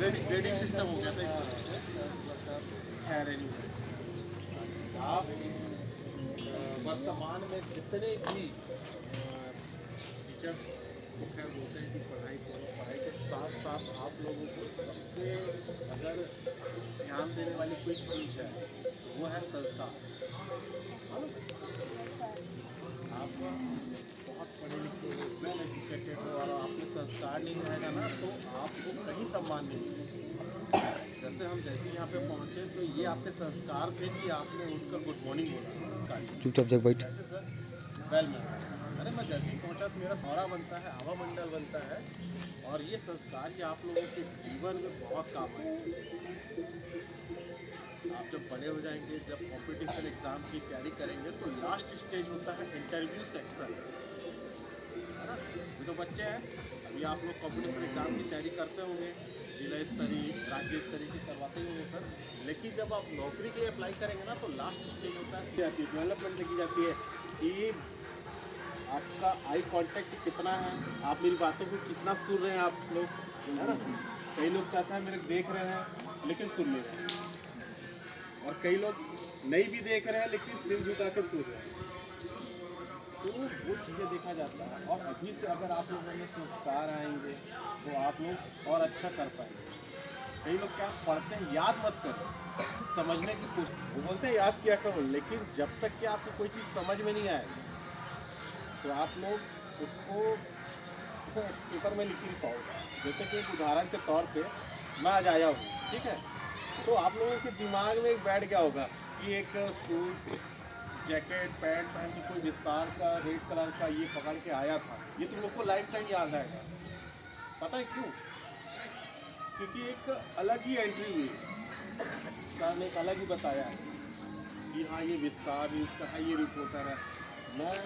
Grading system हो गया था। खैर आप वर्तमान में जितने भी टीचर्स को खैर बोलते हैं कि पढ़ाई करो, पढ़ाई के साथ साथ आप लोगों को सबसे अगर ध्यान देने वाली कोई चीज़ है तो वो है संस्कार। आप बहुत पढ़े लिखे हो, वेल एजुकेटेड हो और आप में संस्कार नहीं रहेगा ना तो आपको कहीं सम्मान नहीं मिलेगा। जैसे यहाँ पे पहुँचे तो ये आपके संस्कार थे कि आपने उठकर गुड मॉर्निंग बोला, चुपचाप जग बैठ। जैसे सर वेल में, अरे मैं जैसे ही पहुँचा तो मेरा सौरा बनता है, आवा मंडल बनता है और ये संस्कार ही आप लोगों के जीवन में बहुत काम आएंगे। आप जब बड़े हो जाएंगे, जब कंपटीशन एग्ज़ाम की तैयारी करेंगे तो लास्ट स्टेज होता है इंटरव्यू सेक्शन, है ना। ये तो बच्चे हैं, अभी आप लोग कंपटीशन एग्ज़ाम की तैयारी करते होंगे, जिला स्तरीय राज्य स्तरीय की करवाते ही होंगे सर। लेकिन जब आप नौकरी के लिए अप्लाई करेंगे ना तो लास्ट स्टेज होता है डेवलपमेंट देखी जाती है कि आपका आई कांटेक्ट कितना है, आप मेरी बातों को कितना सुन रहे हैं आप लोग, है ना। कई लोग कैसा है, मेरे देख रहे हैं लेकिन सुन नहीं रहे हैं, और कई लोग नहीं भी देख रहे हैं लेकिन सिर झुका के सुन रहे हैं। तो वो चीज़ें देखा जाता है और अभी से अगर आप लोगों में संस्कार आएंगे तो आप लोग और अच्छा कर पाएंगे। कई लोग क्या पढ़ते हैं, याद मत करो, समझने की कोशिश, वो बोलते हैं याद किया करो, लेकिन जब तक कि आपको कोई चीज़ समझ में नहीं आएगी तो आप लोग उसको पेपर में लिख नहीं पाओगे। जैसे कि एक उदाहरण के तौर पे मैं आज आया हूँ, ठीक है, तो आप लोगों के दिमाग में बैठ गया होगा कि एक सूट जैकेट पैंट पहन के कोई विस्तार का रेड कलर का ये पकड़ के आया था, ये तुम लोग को लाइफ टाइम याद रहेगा। पता है क्यों? क्योंकि एक अलग ही एंट्री हुई, सर ने एक अलग ही बताया कि हाँ ये विस्तार न्यूज़ का है, ये रिपोर्टर है। मैं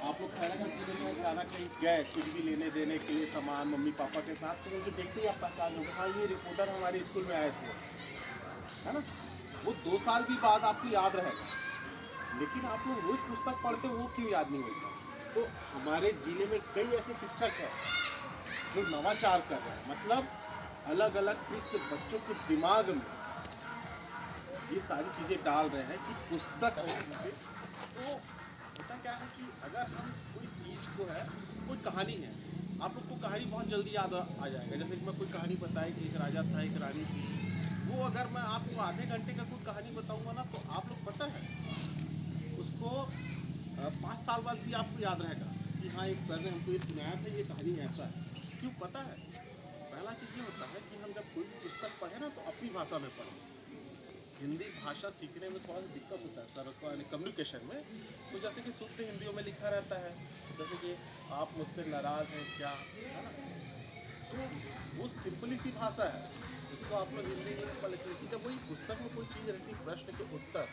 आप लोग खैर में अचानक कहीं गए कुछ भी लेने देने के लिए सामान मम्मी पापा के साथ, तो मुझे देखते ही आप पहचान होगा, हाँ ये रिपोर्टर हमारे स्कूल में आए थे, है ना। वो 2 साल भी बाद आपको याद रहेगा, लेकिन आप लोग रोज पुस्तक पढ़ते हो वो क्यों याद नहीं होता। तो हमारे जिले में कई ऐसे शिक्षक हैं जो नवाचार कर रहे हैं, मतलब अलग अलग ट्रिक से बच्चों के दिमाग में ये सारी चीज़ें डाल रहे हैं कि पुस्तक तो होता क्या है कि अगर हम कोई चीज़ को है, कोई कहानी है, आप लोग को कहानी बहुत जल्दी याद आ जाएगा। जैसे कि मैं कोई कहानी बताई कि एक राजा था एक रानी थी, वो अगर मैं आपको आधे घंटे का कोई कहानी बताऊंगा ना तो आप लोग पता है उसको 5 साल बाद भी आपको याद रहेगा कि हाँ एक सर ने हमको ये सुनाया था, ये कहानी ऐसा है। क्यों पता है? पहला चीज़ ये होता है कि हम जब कोई भी पुस्तक पढ़े ना तो अपनी भाषा में पढ़ें। हिंदी भाषा सीखने में थोड़ा सा दिक्कत होता है सर कम्युनिकेशन में, तो जैसे कि शुद्ध हिंदियों में लिखा रहता है, जैसे कि आप मुझसे नाराज़ हैं क्या, है ना। तो वो सिंपली सी भाषा है, इसको आप लोग हिंदी में लिख लीजिए। जब वही पुस्तक में कोई चीज़ रहती है प्रश्न के उत्तर,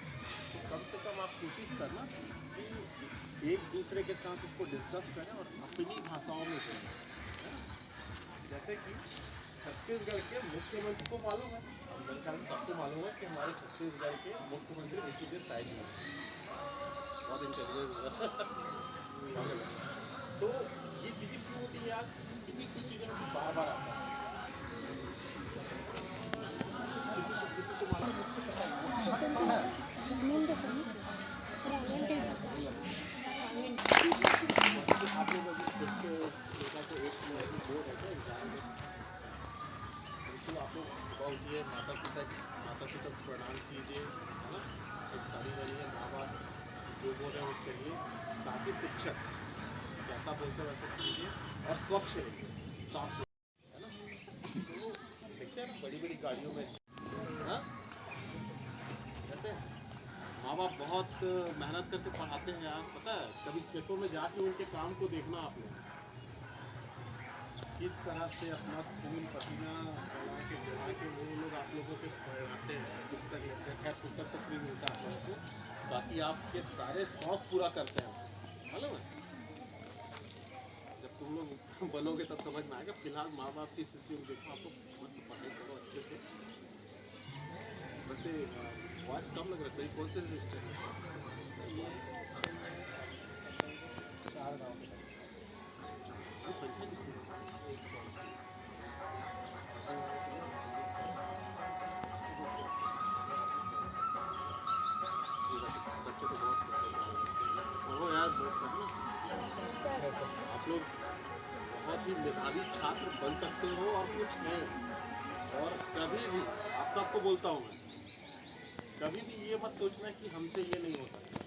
तो कम से कम आप कोशिश करना कि एक दूसरे के साथ उसको डिस्कस करें और अपनी भाषाओं में बोलें, है ना। जैसे कि छत्तीसगढ़ के मुख्यमंत्री को मालूम है, मेरे ख्याल से सबको मालूम है कि हमारे छत्तीसगढ़ के मुख्यमंत्री ऋषिकेश साई जी हैं, बहुत इंटेलिजेंट। तो ये चीज़ें क्यों होती है यार, क्योंकि कुछ चीज़ें हमको बार बार आता है। आप लोग अभी खुद के बेटा को एक बोर्ड है क्या एग्जाम में, बिल्कुल आप लोग सुबह उठिए, माता पिता को प्रणाम कीजिए, है ना, स्टडी करिए, माँ बाप जो बोल रहे हैं वो करिए, साथ ही शिक्षक जैसा बोलते हैं वैसा कीजिए और स्वच्छ रहिए, साफ सुथरा, है ना। तो देखते हैं बड़ी बड़ी गाड़ियों में, हाँ जैसे माँ बाप बहुत मेहनत करके पढ़ाते हैं यार, पता है कभी खेतों में जाके उनके काम को देखना आप लोग, किस तरह से अपना खून पसीना जला के वो लोग आप लोगों के पढ़ाते हैं, पुस्तक लेते हैं। खैर पुस्तक तो फ्री मिलता है आप लोगों को, बाकी आपके सारे शौक पूरा करते हैं, मालूम है। जब तुम लोग बनोगे तब समझ में आएगा, फिलहाल माँ बाप की स्थिति में देखो, आपको बस पढ़ाई करो अच्छे से। वैसे वॉइस कम लग रहा है, कौन से रजिस्टर है? चार गाँव के संख्या कितनी है? ऑफिसर बन सकते हो और कुछ है। और कभी भी आप सबको बोलता हूँ मैं, कभी भी ये मत सोचना कि हमसे ये नहीं हो सकता,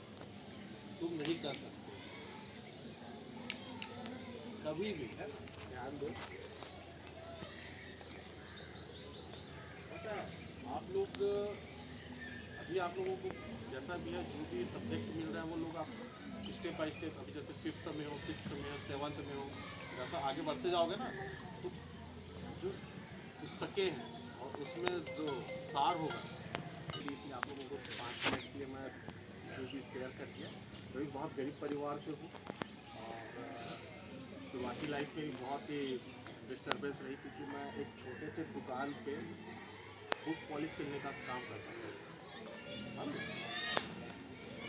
तुम नहीं कर सकते कभी भी, है ना। ध्यान दो, पता है आप लोग, अभी आप लोगों को जैसा भी है, जो भी सब्जेक्ट मिल रहा है वो लोग आप स्टेप बाय स्टेप, अभी जैसे 5th में हो, 6th में हो, 7th में हो, जैसा आगे बढ़ते जाओगे ना, तो जो पुस्तकें हैं और उसमें जो सार होगा, इसलिए आप लोगों को 5 मिनट के लिए मैं जो भी शेयर कर दिया। तो एक बहुत गरीब परिवार से हूँ और शुरुआती लाइफ में बहुत ही डिस्टर्बेंस रही, क्योंकि मैं एक छोटे से दुकान पे बुक पॉलिश करने का काम करता था। हाँ,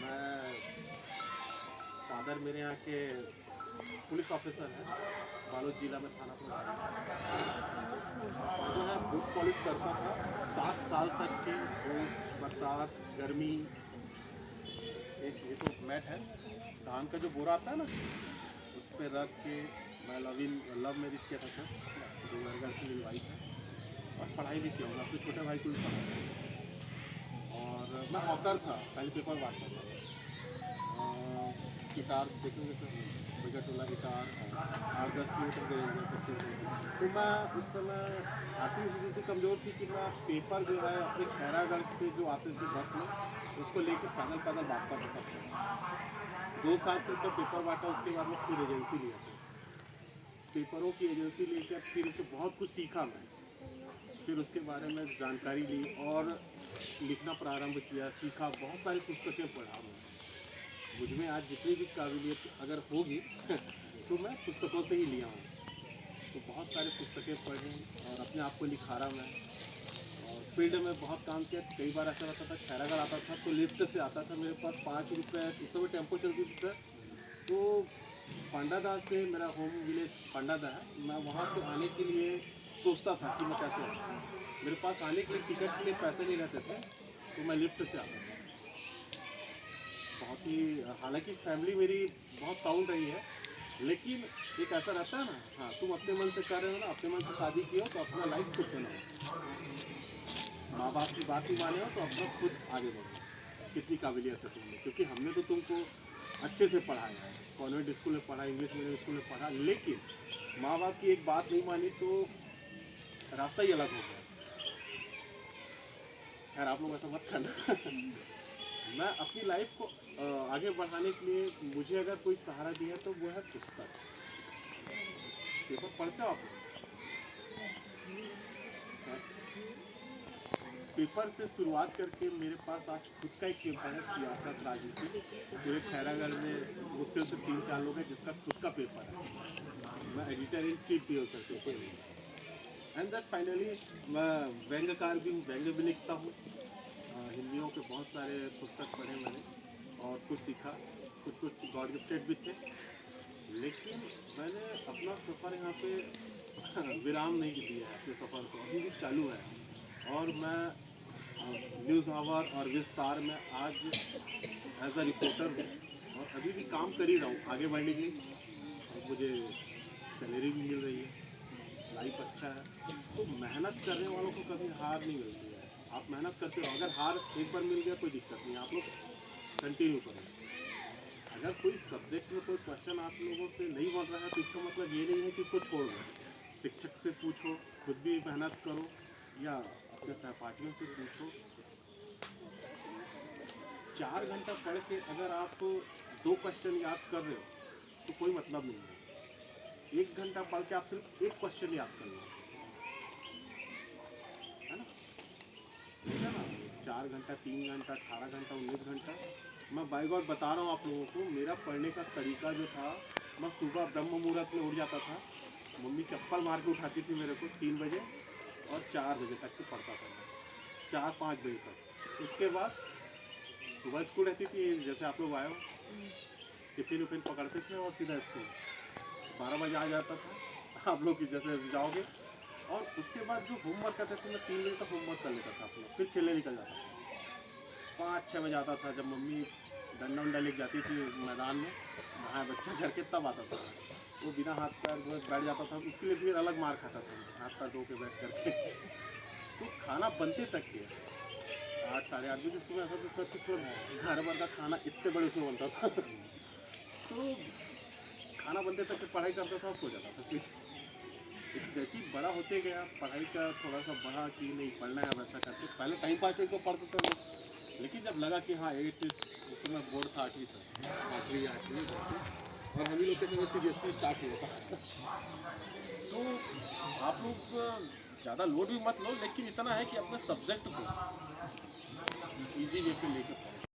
मैं फादर मेरे यहाँ के पुलिस ऑफिसर हैं, बालोद जिला में थाना प्रभारी। मैं जो है बुक पॉलिश करता था 7 साल तक के, रोज बरसात गर्मी। एक ये तो मैट है, धान का जो बोरा आता है ना, उस पर रख के मैं लव मैरिज किया था सर, जो घर घर से मेरी वाइफ है, और पढ़ाई भी किया हूँ। अपने छोटे भाई को भी पढ़ाया। और मैं हॉकर था, पहले पेपर बांटता था। गिटार देखेंगे सर, बजटोला गिटार 8-10 किलोमीटर के रेंज में सबसे सही। तो मैं उस समय आर्थिक स्थिति इतनी कमज़ोर थी कि मैं पेपर जो है अपने खैरागढ़ से जो आते थे बस में, उसको लेकर पैदल पैदल बांटता था सबसे। 2 साल फिर मैं पेपर बांटा, उसके बाद मैं खुद एजेंसी लिया था, पेपरों की एजेंसी लेकर फिर उससे बहुत कुछ सीखा मैं। फिर उसके बारे में जानकारी ली और लिखना प्रारंभ किया, सीखा, बहुत सारी पुस्तकें पढ़ा मैं। मुझ में आज जितनी भी काबिलियत अगर होगी तो मैं पुस्तकों से ही लिया हूँ। तो बहुत सारी पुस्तकें पढ़ी और अपने आप को निखारा मैं, और फील्ड में बहुत काम किया। कई बार ऐसा रहता था, खैरागढ़ आता था तो लिफ्ट से आता था, मेरे पास 5 रुपये, उस समय टेम्पो चलती थी सर। तो पांडादा से, मेरा होम विलेज पांडादा है, मैं वहाँ से आने के लिए सोचता था कि मैं कैसे आऊँ। मेरे पास आने के लिए टिकट के लिए पैसे नहीं रहते थे, तो मैं लिफ्ट से आता था। बहुत ही, हालांकि फैमिली मेरी बहुत साउंड रही है, लेकिन एक ऐसा रहता है ना, हाँ तुम अपने मन से कर रहे हो ना, अपने मन से शादी की हो तो अपना लाइफ खुद बनाओ, माँ बाप की बात ही माने हो तो अपना खुद आगे बढ़ो। कितनी काबिलियत है तुमने, क्योंकि हमने तो तुमको अच्छे से पढ़ाया है, कॉन्वेंट स्कूल में पढ़ा, इंग्लिश मीडियम स्कूल में पढ़ा, लेकिन माँ बाप की एक बात नहीं मानी तो रास्ता ही अलग हो गया। खैर आप लोग ऐसा मत करना मैं अपनी लाइफ को आगे बढ़ाने के लिए, मुझे अगर कोई सहारा दिया तो वो है पुस्तक। पेपर पढ़ते हो आप लोग? पेपर से शुरुआत करके मेरे पास आज खुद का एक पेपर है, सियासत राजनीति। पूरे खैरागढ़ में मुश्किल से 3-4 लोग हैं जिसका खुद का पेपर है। मैं एडिटर इन चीफ भी हो सकते हैं। एंड दैट फाइनली मैं व्यंग्यकार भी हूँ, व्यंग्य भी लिखता हूँ। हिंदियों के बहुत सारे पुस्तक पढ़े मैंने और कुछ सीखा, कुछ गॉड गिफ्टेड भी थे, लेकिन मैंने अपना सफ़र यहाँ पे विराम नहीं दिया है। अपने सफ़र को अभी भी चालू है, और मैं न्यूज़ आवर और विस्तार में आज एज अ रिपोर्टर हूँ, और अभी भी काम कर ही रहा हूँ आगे बढ़ने के लिए। और मुझे सैलरी भी मिल रही है, लाइफ अच्छा है। तो मेहनत करने वालों को कभी हार नहीं मिलती है। आप मेहनत करते रहो, अगर हार एक बार मिल गया कोई दिक्कत नहीं, आप लोग कंटिन्यू करो। अगर कोई सब्जेक्ट में कोई क्वेश्चन आप लोगों से नहीं बन रहा है तो इसका मतलब ये नहीं है कि उसको छोड़ दो। शिक्षक से पूछो, खुद भी मेहनत करो, या अपने सहपाठियों से पूछो। 4 घंटा पढ़ के अगर आप 2 क्वेश्चन याद कर रहे हो तो कोई मतलब नहीं है। 1 घंटा पढ़ के आप सिर्फ 1 क्वेश्चन याद कर लो, है ना? ठीक है ना? 4 घंटा, 3 घंटा, 18 घंटा, 19 घंटा। मैं बाय गॉड बता रहा हूँ आप लोगों को, मेरा पढ़ने का तरीका जो था, मैं सुबह ब्रह्म मुहूर्त में उठ जाता था, मम्मी चप्पल मार के उठाती थी मेरे को 3 बजे, और 4 बजे तक के पढ़ता था, 4-5 बजे तक। उसके बाद सुबह स्कूल रहती थी, जैसे आप लोग आए हो, टिफिन उफिन पकड़ते थे और सीधा स्कूल 12 बजे आ जाता था, आप लोग जैसे जाओगे। और उसके बाद जो होमवर्क करते थे, मैं 3 बजे तक होमवर्क कर लेता था अपना, फिर खेलने निकल जाता था। 5-6 बजे आता था, जब मम्मी डंडा वंडा लेके जाती थी मैदान में, नहाया बच्चा करके तब आता था। वो बिना हाथ पैर धोए बैठ जाता था, उसके लिए फिर अलग मार खाता था, हाथ पैर धो के बैठ करके। तो खाना बनते तक के 8 साढ़े 8 बजे सुबह ऐसा तो सच पूरा घर भर का खाना इतने बड़े से बनता था। तो खाना बनते तक के पढ़ाई करता था, सो जाता था फिर। लेकिन जैसे ही बड़ा होते गया, पढ़ाई का थोड़ा सा बढ़ा कि नहीं पढ़ना है वैसा करके, पहले टाइम पास तो पढ़ते थे लोग, लेकिन जब लगा कि हाँ 8 उस समय बोर्ड था 8वीं से 8वीं और हम ही लोग के समय CBSE स्टार्ट हुआ था। तो आप लोग ज़्यादा लोड भी मत लो, लेकिन इतना है कि अपने सब्जेक्ट को इजी वे पे लेकर